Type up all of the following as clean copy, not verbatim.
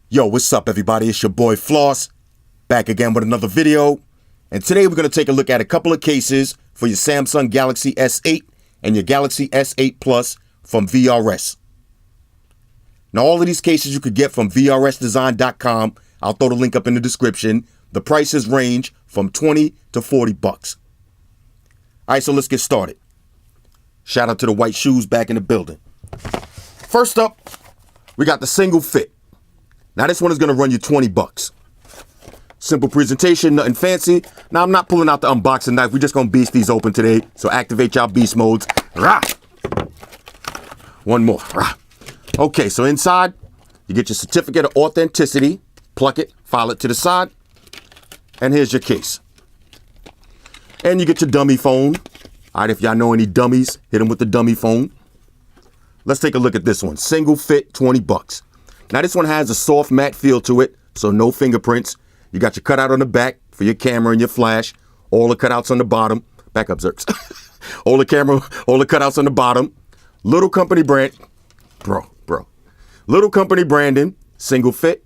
Yo, what's up everybody? It's your boy Floss, back again with another video. And today we're going to take a look at a couple of cases for your Samsung Galaxy S8 and your Galaxy S8 Plus from VRS. Now all of these cases you could get from VRSdesign.com. I'll throw the link up in the description. The prices range from 20 to 40 bucks. Alright, so let's get started. Shout out to the white shoes back in the building. First up, we got the single fit. Now this one is going to run you 20 bucks. Simple presentation, nothing fancy. Now I'm not pulling out the unboxing knife. We're just going to beast these open today. So activate y'all beast modes. Rah! One more. Rah! Okay, so inside, you get your certificate of authenticity. Pluck it, file it to the side. And here's your case. And you get your dummy phone. All right, if y'all know any dummies, hit them with the dummy phone. Let's take a look at this one. Single fit, 20 bucks. Now this one has a soft matte feel to it, so no fingerprints. You got your cutout on the back for your camera and your flash. All the cutouts on the bottom. Back up, Zerks. all the cutouts on the bottom. Little company brand. Bro. Little company branding, single fit.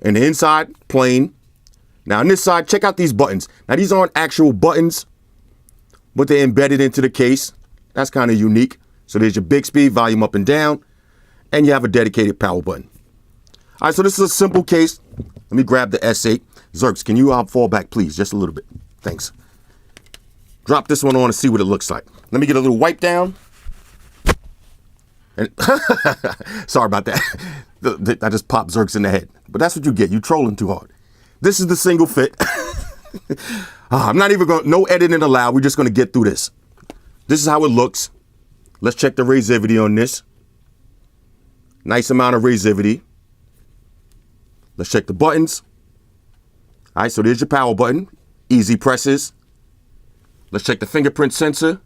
And the inside, plain. Now on this side, check out these buttons. Now these aren't actual buttons, but they're embedded into the case. That's kind of unique. So there's your Bixby, volume up and down. And you have a dedicated power button. All right, so this is a simple case. Let me grab the S8. Zerks, can you fall back, please? Just a little bit. Thanks. Drop this one on and see what it looks like. Let me get a little wipe down. And sorry about that. I just popped Zerks in the head. But that's what you get. You trolling too hard. This is the single fit. I'm not even going to, no editing allowed. We're just going to get through this. This is how it looks. Let's check the razivity on this. Nice amount of razivity. Let's check the buttons. All right, so there's your power button. Easy presses. Let's check the fingerprint sensor.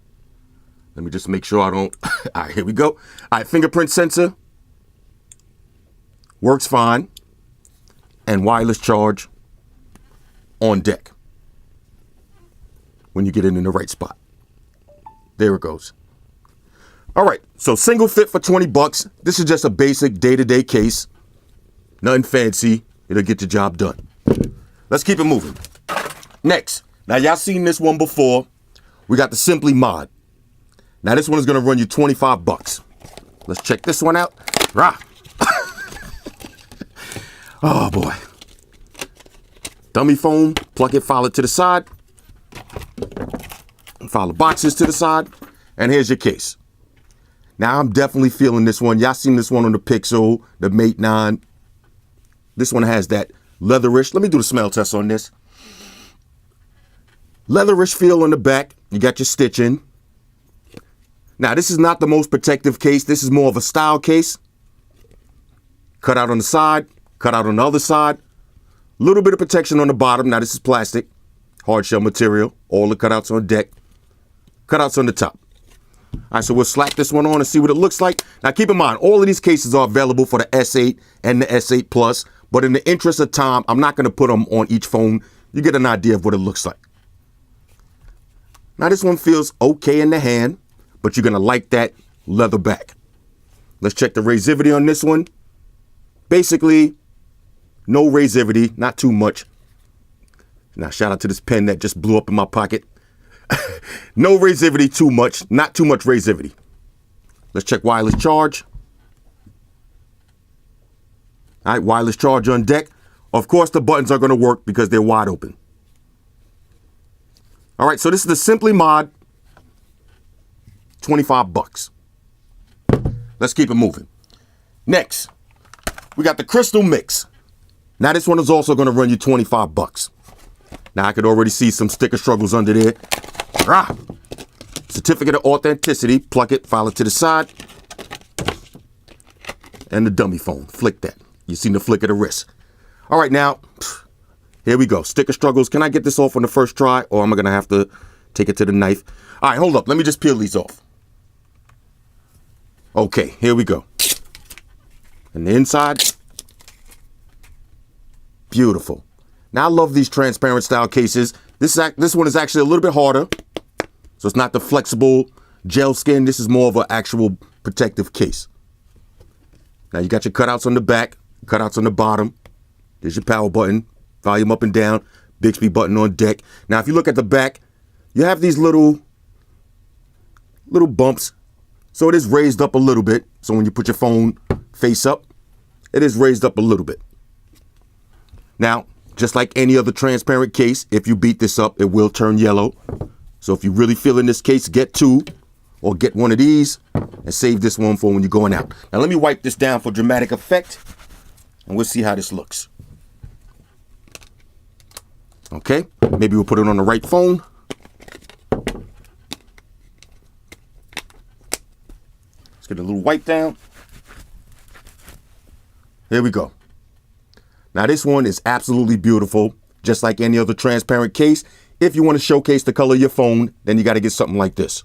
Let me just make sure I don't. All right, here we go. All right, fingerprint sensor. Works fine. And wireless charge on deck. When you get it in the right spot. There it goes. All right, so single fit for 20 bucks. This is just a basic day-to-day case. Nothing fancy. It'll get the job done. Let's keep it moving. Next. Now, y'all seen this one before. We got the Simply Mod. Now, this one is going to run you 25 bucks. Let's check this one out. Rah! Oh, boy. Dummy phone. Plug it, file it to the side. File the boxes to the side. And here's your case. Now, I'm definitely feeling this one. Y'all seen this one on the Pixel, the Mate 9. This one has that leatherish. Let me do the smell test on this. Leatherish feel on the back. You got your stitching. Now, this is not the most protective case. This is more of a style case. Cut out on the side. Cut out on the other side. Little bit of protection on the bottom. Now, this is plastic. Hard shell material. All the cutouts on deck. Cutouts on the top. All right, so we'll slap this one on and see what it looks like. Now, keep in mind, all of these cases are available for the S8 and the S8 Plus. But in the interest of time, I'm not going to put them on each phone. You get an idea of what it looks like. Now, this one feels okay in the hand, but you're going to like that leather back. Let's check the razivity on this one. Basically, no razivity, not too much. Now, shout out to this pen that just blew up in my pocket. No razivity too much, not too much razivity. Let's check wireless charge. All right, wireless charge on deck. Of course, the buttons are going to work because they're wide open. All right, so this is the Simply Mod. 25 bucks. Let's keep it moving. Next, we got the Crystal Mix. Now, this one is also going to run you 25 bucks. Now, I could already see some sticker struggles under there. Rah! Certificate of authenticity. Plug it, file it to the side. And the dummy phone. Flick that. You seen the flick of the wrist. All right, now, here we go. Sticker struggles. Can I get this off on the first try, or am I going to have to take it to the knife? All right, hold up. Let me just peel these off. Okay, here we go. And the inside. Beautiful. Now, I love these transparent style cases. This one is actually a little bit harder. So it's not the flexible gel skin. This is more of an actual protective case. Now you got your cutouts on the back. cutouts on the bottom. There's your power button, volume up and down, Bixby button on deck. Now, if you look at the back, you have these little bumps. So it is raised up a little bit. So when you put your phone face up, it is raised up a little bit. Now, just like any other transparent case, if you beat this up, it will turn yellow. So if you really feel in this case, get two or get one of these and save this one for when you're going out. Now, let me wipe this down for dramatic effect and we'll see how this looks. Okay, maybe we'll put it on the right phone. Let's get a little wipe down. Here we go. Now this one is absolutely beautiful, just like any other transparent case. If you want to showcase the color of your phone, then you got to get something like this.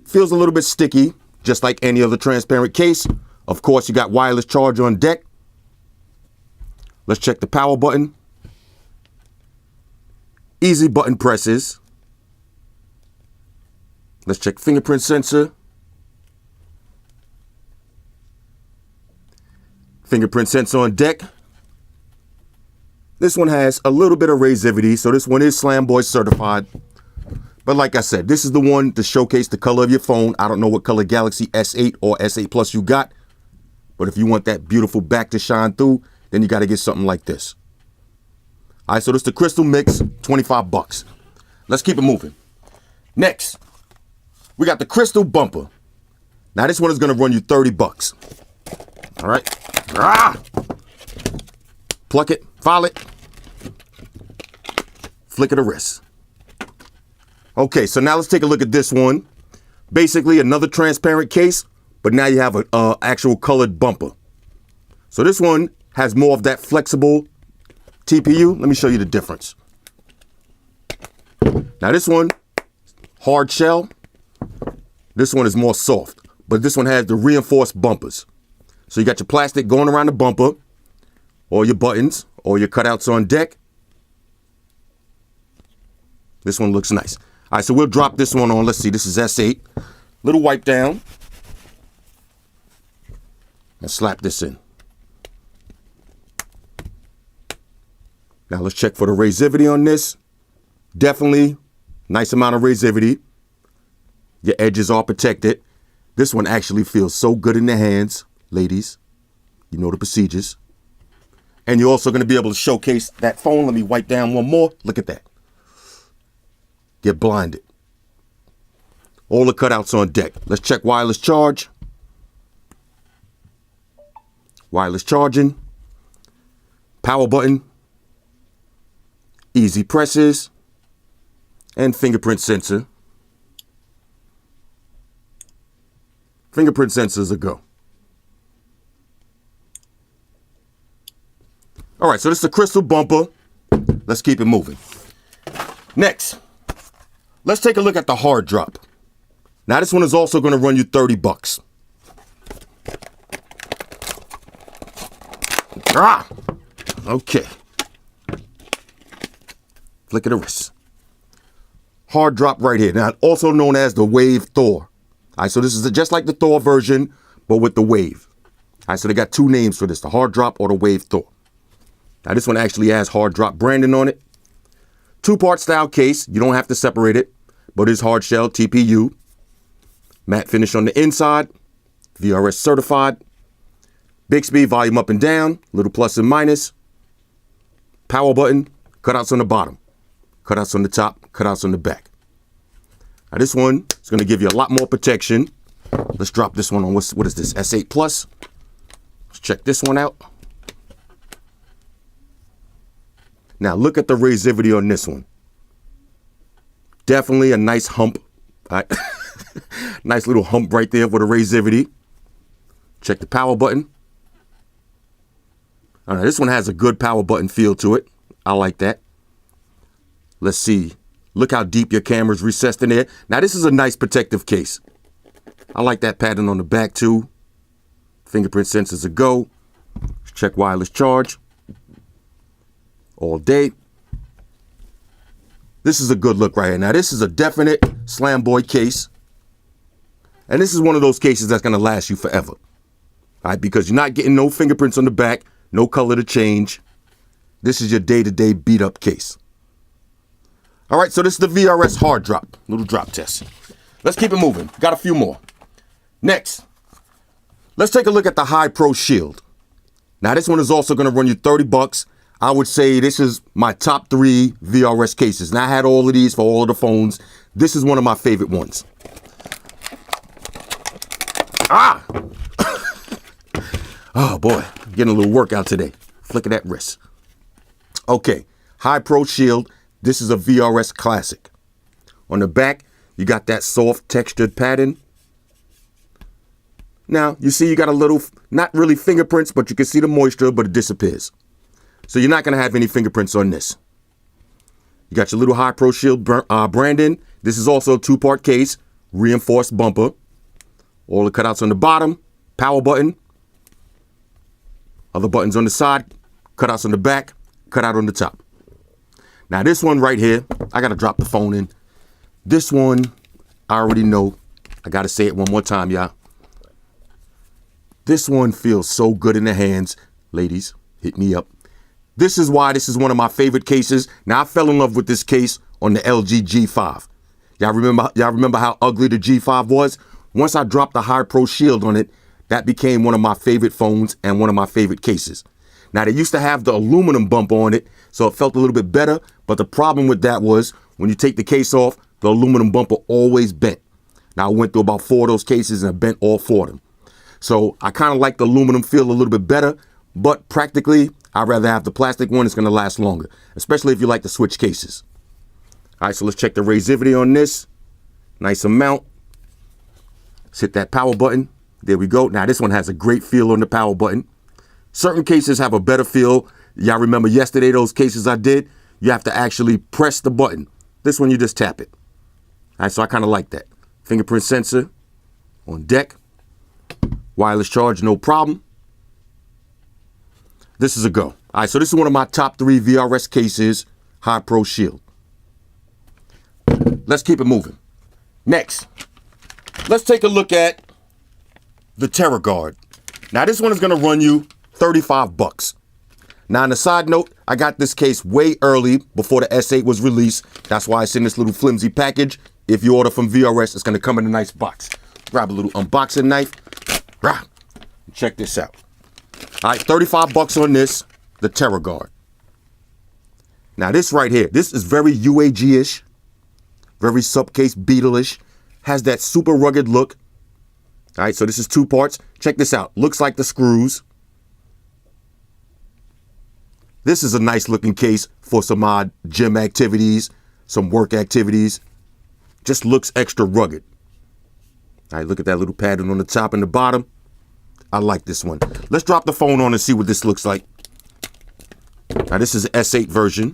Feels a little bit sticky, just like any other transparent case. Of course, you got wireless charge on deck. Let's check the power button. Easy button presses. Let's check fingerprint sensor. Fingerprint sensor on deck. This one has a little bit of razivity, so this one is Slam Boy certified. But like I said, this is the one to showcase the color of your phone. I don't know what color Galaxy S8 or S8 Plus you got, but if you want that beautiful back to shine through, then you got to get something like this. All right, so this is the Crystal Mix, 25 bucks. Let's keep it moving. Next, we got the Crystal Bumper. Now this one is going to run you 30 bucks. All right. Pluck it, file it, flick of the wrist. Okay, so now let's take a look at this one. Basically another transparent case, but now you have an actual colored bumper. So this one has more of that flexible TPU. Let me show you the difference. Now this one, hard shell. This one is more soft, but this one has the reinforced bumpers. So you got your plastic going around the bumper, or your buttons, or your cutouts on deck. This one looks nice. All right, so we'll drop this one on. Let's see, this is S8. Little wipe down. And slap this in. Now let's check for the razivity on this. Definitely nice amount of razivity. Your edges are protected. This one actually feels so good in the hands. Ladies, you know the procedures. And you're also going to be able to showcase that phone. Let me wipe down one more. Look at that. Get blinded. All the cutouts on deck. Let's check wireless charge. Wireless charging. Power button. Easy presses. And fingerprint sensor. Fingerprint sensors a go. All right, so this is a Crystal Bumper. Let's keep it moving. Next, let's take a look at the hard drop. Now this one is also going to run you 30 bucks. Okay. Flick of the wrist. Hard drop right here. Now, also known as the Wave Thor. All right, so this is just like the Thor version, but with the wave. All right, so they got two names for this, the hard drop or the Wave Thor. Now, this one actually has hard drop branding on it. Two-part style case. You don't have to separate it, but it's hard shell TPU. Matte finish on the inside. VRS certified. Bixby, volume up and down. Little plus and minus. Power button. Cutouts on the bottom. Cutouts on the top. Cutouts on the back. Now, this one is going to give you a lot more protection. Let's drop this one on. What is this? S8 Plus. Let's check this one out. Now, look at the razivity on this one. Definitely a nice hump. All right. Nice little hump right there for the razivity. Check the power button. All right, this one has a good power button feel to it. I like that. Let's see. Look how deep your camera's recessed in there. Now, this is a nice protective case. I like that pattern on the back, too. Fingerprint sensors a go. Check wireless charge. All day. This is a good look right here. Now, this is a definite Slam Boy case. And this is one of those cases that's going to last you forever. All right, because you're not getting no fingerprints on the back, no color to change. This is your day-to-day beat-up case. All right, so this is the VRS hard drop, little drop test. Let's keep it moving. Got a few more. Next, let's take a look at the High Pro Shield. Now, this one is also going to run you 30 bucks. I would say this is my top 3 VRS cases. Now, I had all of these for all of the phones. This is one of my favorite ones. Ah! Oh, boy. Getting a little workout today. Flick of that wrist. Okay. High Pro Shield. This is a VRS classic. On the back, you got that soft textured pattern. Now, you see you got a little, not really fingerprints, but you can see the moisture, but it disappears. So you're not going to have any fingerprints on this. You got your little High Pro Shield branding. This is also a 2-part case, reinforced bumper. All the cutouts on the bottom, power button. Other buttons on the side, cutouts on the back, cutout on the top. Now this one right here, I got to drop the phone in. This one, I already know. I got to say it one more time, y'all. This one feels so good in the hands. Ladies, hit me up. This is why this is one of my favorite cases. Now, I fell in love with this case on the LG G5. Y'all remember how ugly the G5 was? Once I dropped the High Pro Shield on it, that became one of my favorite phones and one of my favorite cases. Now, they used to have the aluminum bump on it, so it felt a little bit better. But the problem with that was when you take the case off, the aluminum bumper always bent. Now, I went through about 4 of those cases and I bent all 4 of them. So I kind of like the aluminum feel a little bit better, but practically, I'd rather have the plastic one. It's going to last longer, especially if you like to switch cases. All right, so let's check the resivity on this. Nice amount. Let's hit that power button. There we go. Now, this one has a great feel on the power button. Certain cases have a better feel. Y'all remember yesterday, those cases I did? You have to actually press the button. This one, you just tap it. All right, so I kind of like that. Fingerprint sensor on deck. Wireless charge, no problem. This is a go. All right, so this is one of my top 3 VRS cases, High Pro Shield. Let's keep it moving. Next, let's take a look at the Terror Guard. Now, this one is going to run you 35 bucks. Now, on a side note, I got this case way early before the S8 was released. That's why it's in this little flimsy package. If you order from VRS, it's going to come in a nice box. Grab a little unboxing knife. Check this out. All right, 35 bucks on this, the Terror Guard. Now, this right here, this is very UAG-ish, very subcase Beetle-ish, has that super rugged look. All right, so this is 2 parts. Check this out. Looks like the screws. This is a nice looking case for some odd gym activities, some work activities. Just looks extra rugged. All right, look at that little pattern on the top and the bottom. I like this one. Let's drop the phone on and see what this looks like. Now, this is the S8 version.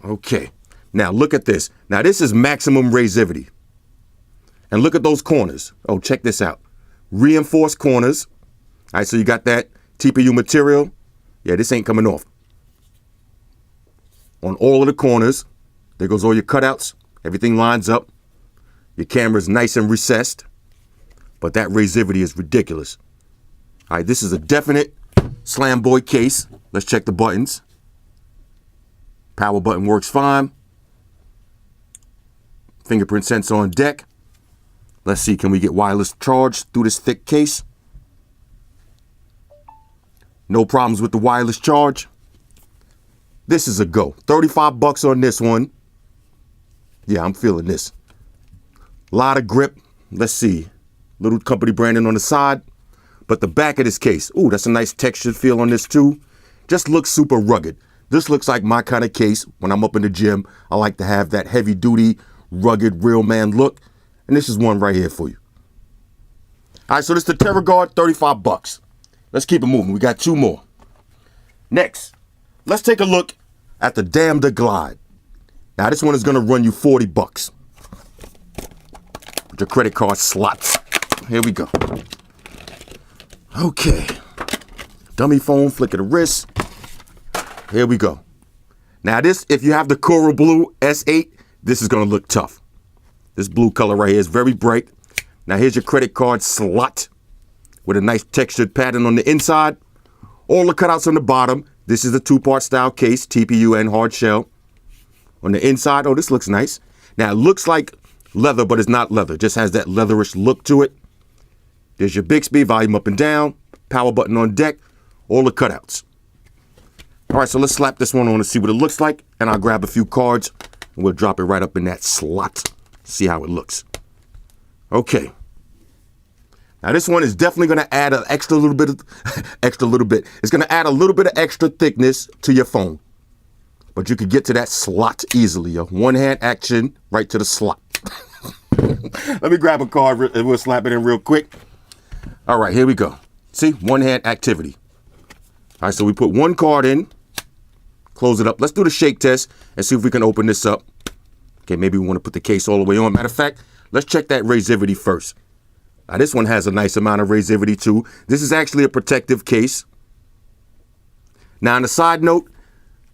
Okay. Now, look at this. Now, this is maximum resivity. And look at those corners. Oh, check this out. Reinforced corners. All right, so you got that TPU material. Yeah, this ain't coming off. On all of the corners, there goes all your cutouts. Everything lines up. Your camera's nice and recessed. But that resivity is ridiculous. All right, this is a definite Slam Boy case. Let's check the buttons. Power button works fine. Fingerprint sensor on deck. Let's see, can we get wireless charge through this thick case? No problems with the wireless charge. This is a go. 35 bucks on this one. Yeah, I'm feeling this. A lot of grip. Let's see. Little company branding on the side. But the back of this case, ooh, that's a nice textured feel on this too. Just looks super rugged. This looks like my kind of case. When I'm up in the gym, I like to have that heavy duty, rugged, real man look. And this is one right here for you. All right, so this is the Terror Guard, 35 bucks. Let's keep it moving. We got 2 more. Next, let's take a look at the Damn the Glide. Now, this one is going to run you 40 bucks. With your credit card slots. Here we go. Okay. Dummy phone, flick of the wrist. Here we go. Now this, if you have the Coral Blue S8, this is going to look tough. This blue color right here is very bright. Now here's your credit card slot. with a nice textured pattern on the inside. All the cutouts on the bottom. This is a 2-part style case, TPU and hard shell. On the inside, oh, this looks nice. Now, it looks like leather, but it's not leather. It just has that leatherish look to it. There's your Bixby, volume up and down, power button on deck, all the cutouts. All right, so let's slap this one on and see what it looks like. And I'll grab a few cards and we'll drop it right up in that slot. See how it looks. Okay. Now this one is definitely going to add an It's going to add a little bit of extra thickness to your phone. But you could get to that slot easily. A one-hand action right to the slot. Let me grab a card and we'll slap it in real quick. All right, here we go. See, one-hand activity. All right, so we put one card in, close it up. Let's do the shake test and see if we can open this up. Okay, maybe we want to put the case all the way on. Matter of fact, let's check that razivity first. Now, this one has a nice amount of razivity too. This is actually a protective case. Now, on a side note,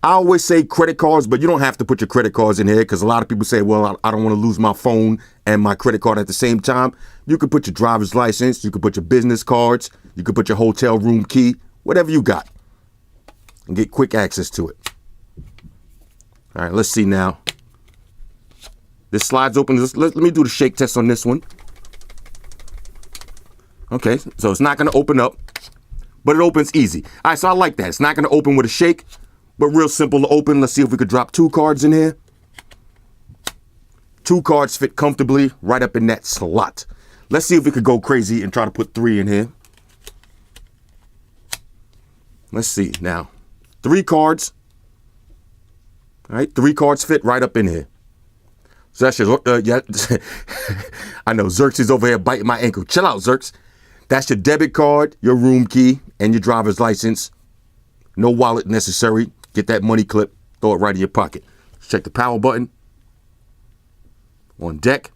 I always say credit cards, but you don't have to put your credit cards in here because a lot of people say, well, I don't want to lose my phone and my credit card at the same time. You could put your driver's license. You could put your business cards. You could put your hotel room key, whatever you got, and get quick access to it. All right, let's see now. This slides open. Let me do the shake test on this one. Okay, so it's not going to open up, but it opens easy. All right, so I like that. It's not going to open with a shake, but real simple to open. Let's see if we could drop 2 cards in here. 2 cards fit comfortably right up in that slot. Let's see if we could go crazy and try to put 3 in here. Let's see now. 3 cards. All right, 3 cards fit right up in here. So that's your, yeah. I know Xerxes over here biting my ankle. Chill out, Xerx. That's your debit card, your room key, and your driver's license. No wallet necessary. Get that money clip, throw it right in your pocket. Check the power button. On deck.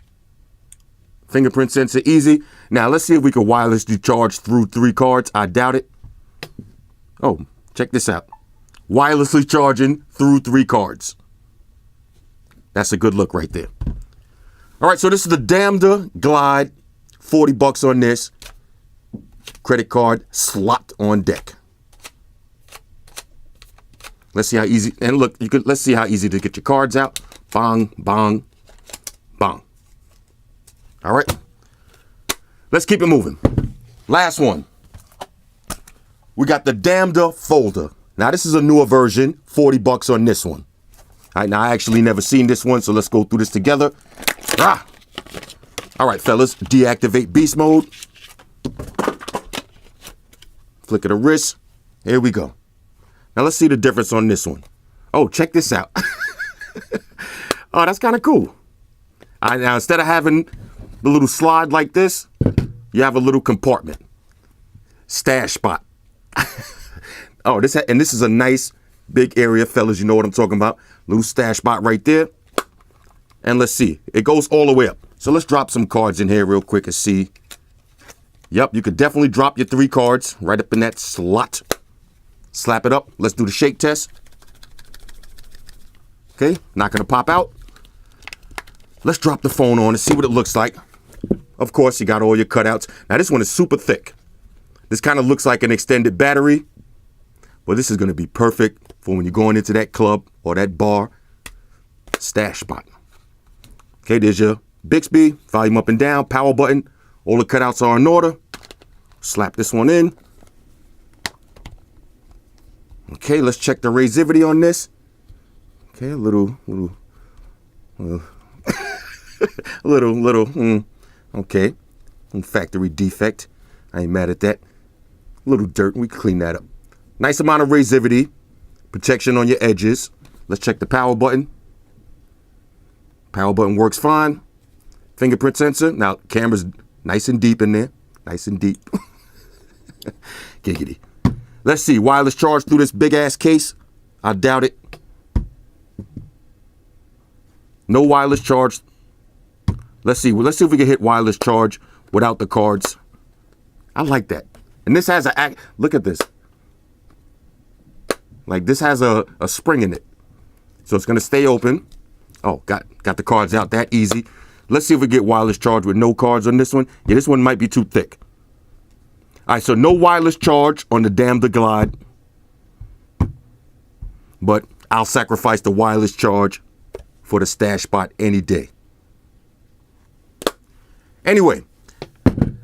Fingerprint sensor, easy. Now, let's see if we can wirelessly charge through 3 cards. I doubt it. Oh, check this out. Wirelessly charging through 3 cards. That's a good look right there. All right, so this is the Damda Glide. $40 on this. Credit card slot on deck. Let's see how easy, and look, let's see how easy to get your cards out. Bong, bong, bong. All right. Let's keep it moving. Last one. We got the Damda Folder. Now, this is a newer version, $40 on this one. All right, now I actually never seen this one, so let's go through this together. Ah! All right, fellas, deactivate beast mode. Flick of the wrist. Here we go. Now, let's see the difference on this one. Oh, check this out. Oh, that's kind of cool. Now, instead of having the little slide like this, you have a little compartment. Stash spot. Oh, this is a nice big area, fellas. You know what I'm talking about. Little stash spot right there. And let's see. It goes all the way up. So let's drop some cards in here real quick and see. Yep, you could definitely drop your 3 cards right up in that slot. Slap it up. Let's do the shake test. Okay, not going to pop out. Let's drop the phone on and see what it looks like. Of course, you got all your cutouts. Now, this one is super thick. This kind of looks like an extended battery. But this is going to be perfect for when you're going into that club or that bar. Stash spot. Okay, there's your Bixby. Volume up and down. Power button. All the cutouts are in order. Slap this one in. Okay, let's check the razivity on this. Okay, a little, okay. Factory defect. I ain't mad at that. A little dirt, we can clean that up. Nice amount of razivity. Protection on your edges. Let's check the power button. Power button works fine. Fingerprint sensor. Now, camera's nice and deep in there. Nice and deep. Giggity. Let's see. Wireless charge through this big-ass case. I doubt it. No wireless charge. Let's see. Let's see if we can hit wireless charge without the cards. I like that. And this has look at this. Like, this has a spring in it. So it's going to stay open. Oh, got the cards out that easy. Let's see if we get wireless charge with no cards on this one. Yeah, this one might be too thick. All right, so no wireless charge on the Damn the Glide. But I'll sacrifice the wireless charge for the stash spot any day. Anyway,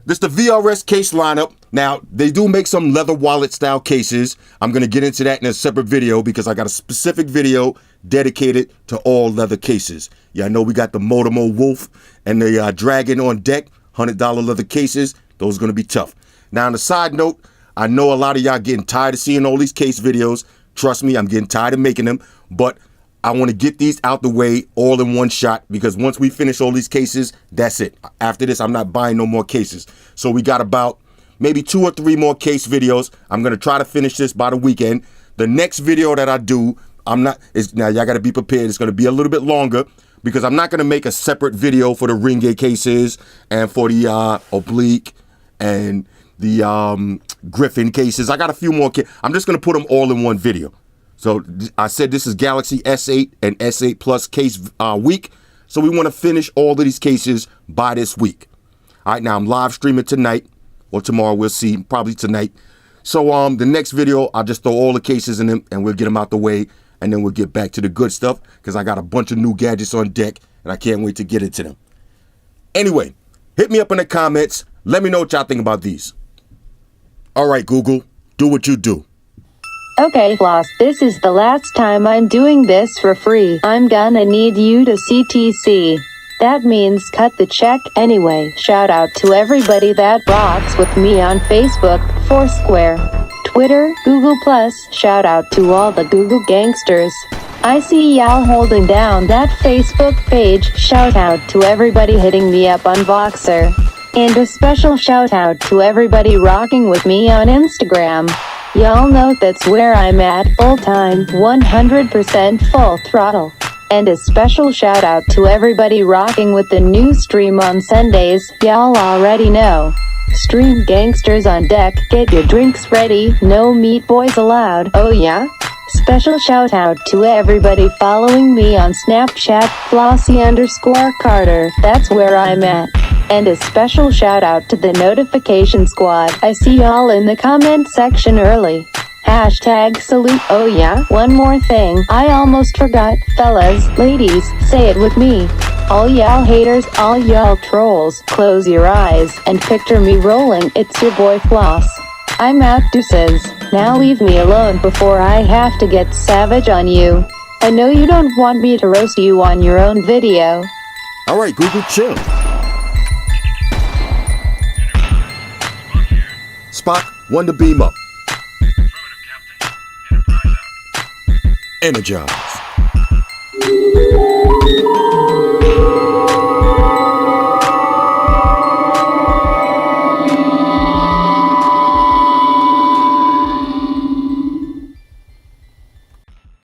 this is the VRS case lineup. Now, they do make some leather wallet style cases. I'm going to get into that in a separate video because I got a specific video dedicated to all leather cases. Yeah, I know we got the Motormo Wolf and the Dragon on deck, $100 leather cases. Those are going to be tough. Now, on a side note, I know a lot of y'all getting tired of seeing all these case videos. Trust me, I'm getting tired of making them, but I want to get these out the way all in one shot because once we finish all these cases, that's it. After this, I'm not buying no more cases. So we got about maybe 2 or 3 more case videos. I'm going to try to finish this by the weekend. The next video that I do, now y'all got to be prepared. It's going to be a little bit longer because I'm not going to make a separate video for the Ringay cases and for the oblique and the Griffin cases. I got a few more. I'm just going to put them all in one video. So I said this is Galaxy S8 and S8 Plus case week. So we want to finish all of these cases by this week. All right, now I'm live streaming tonight or tomorrow. We'll see, probably tonight. So the next video, I'll just throw all the cases in them and we'll get them out the way. And then we'll get back to the good stuff because I got a bunch of new gadgets on deck and I can't wait to get into them. Anyway, hit me up in the comments. Let me know what y'all think about these. All right, Google, do what you do. Okay, Floss, this is the last time I'm doing this for free. I'm gonna need you to CTC. That means cut the check anyway. Shout out to everybody that rocks with me on Facebook, Foursquare, Twitter, Google+. Shout out to all the Google gangsters. I see y'all holding down that Facebook page. Shout out to everybody hitting me up on Voxer. And a special shout out to everybody rocking with me on Instagram. Y'all know that's where I'm at, full time, 100% full throttle. And a special shout out to everybody rocking with the new stream on Sundays. Y'all already know. Stream gangsters on deck, get your drinks ready, no meat boys allowed, oh yeah? Special shout out to everybody following me on Snapchat, Flossy_Carter, that's where I'm at. And a special shout out to the notification squad. I see y'all in the comment section early. #salute. Oh yeah, one more thing. I almost forgot. Fellas, ladies, say it with me. All y'all haters, all y'all trolls, close your eyes and picture me rolling. It's your boy Floss. I'm out, deuces. Now leave me alone before I have to get savage on you. I know you don't want me to roast you on your own video. All right, Google, chill. Spock, one to beam up. Energize.